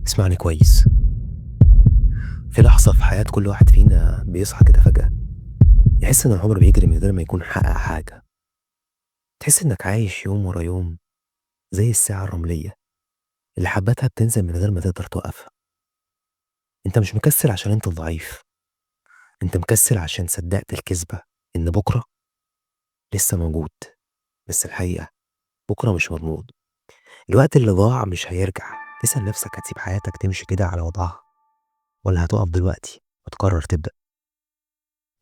اسمعني كويس. في لحظة في حياة كل واحد فينا بيصحى كده فجأة، يحس إن العمر بيجري من غير ما يكون حقق حاجة. تحس إنك عايش يوم ورا يوم زي الساعة الرملية اللي حبتها بتنزل من غير ما تقدر توقفها. أنت مش مكسل عشان أنت ضعيف، أنت مكسل عشان صدقت الكذبة إن بكرة لسه موجود. بس الحقيقة بكرة مش مضمون. الوقت اللي ضاع مش هيرجع. تسأل نفسك، هتسيب حياتك تمشي كده على وضعها ولا هتقف دلوقتي وتقرر تبدأ؟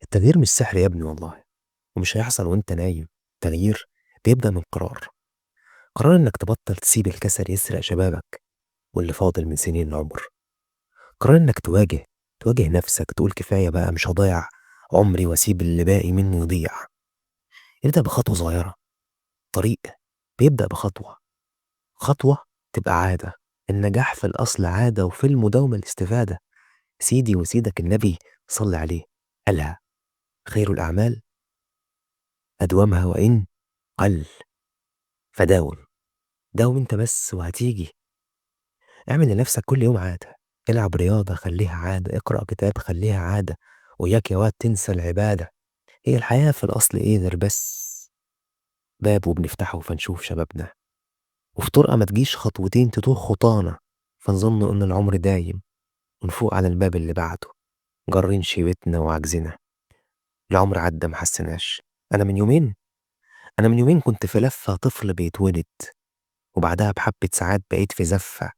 التغيير مش سحر يا ابني والله، ومش هيحصل وانت نايم. التغيير بيبدأ من قرار انك تبطل تسيب الكسل يسرق شبابك واللي فاضل من سنين العمر. قرار انك تواجه نفسك، تقول كفاية بقى، مش هضيع عمري واسيب اللي باقي منه يضيع. ابدأ بخطوة صغيرة. طريق بيبدأ بخطوة، خطوة تبقى عادة. النجاح في الأصل عادة، وفي المداومة الاستفادة. سيدي وسيدك النبي صلى عليه قالها: خير الأعمال أدومها وإن قل. فداوم، داوم انت بس وهتيجي. اعمل لنفسك كل يوم عادة. العب رياضة خليها عادة، اقرأ كتاب خليها عادة. وياك يا واد تنسى العبادة. هي الحياة في الأصل إيه غير بس باب وبنفتحه فنشوف شبابنا، وفي طرقة ما تجيش خطوتين تتوه خطانا، فنظن إن العمر دايم ونفوق على الباب اللي بعده جارين شيبتنا وعجزنا. العمر عدى محسناش. أنا من يومين أنا من يومين كنت في لفة طفل بيتولد، وبعدها بحبة ساعات بقيت في زفة.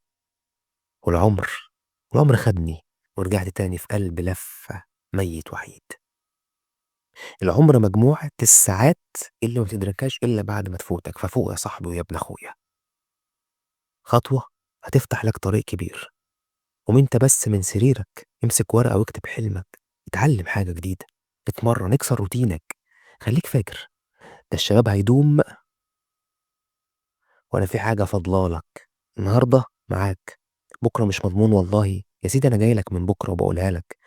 والعمر والعمر خدني ورجعت تاني في قلب لفة، ميت وحيد. العمر مجموعة الساعات اللي ما بتدركهاش إلا بعد ما تفوتك. ففوق يا صاحبي ويا ابن أخويا. خطوة هتفتح لك طريق كبير، وانت بس من سريرك امسك ورقة واكتب حلمك. اتعلم حاجة جديدة، اتمرن، اكسر روتينك. خليك فاكر، ده الشباب هيدوم، ولا في حاجة فضلالك. النهاردة معاك، بكرة مش مضمون والله يا سيدي. أنا جاي لك من بكرة وبقولها لك: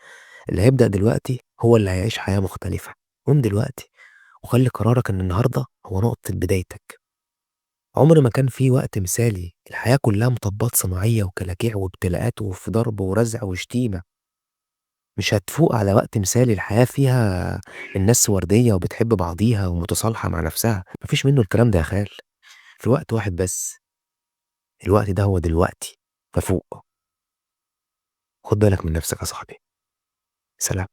اللي هيبدأ دلوقتي هو اللي هيعيش حياة مختلفة. قوم دلوقتي وخلي قرارك إن النهاردة هو نقطة بدايتك. عمر ما كان في وقت مثالي، الحياة كلها مطبات صناعية وكلاكيع وابتلاءات وفي ضرب ورزع وشتيمة. مش هتفوق على وقت مثالي الحياة فيها الناس وردية وبتحب بعضيها ومتصالحة مع نفسها. مفيش منه الكلام ده يا خال. في وقت واحد بس، الوقت ده هو دلوقتي. ففوق، خد بالك من نفسك يا صاحبي. سلام.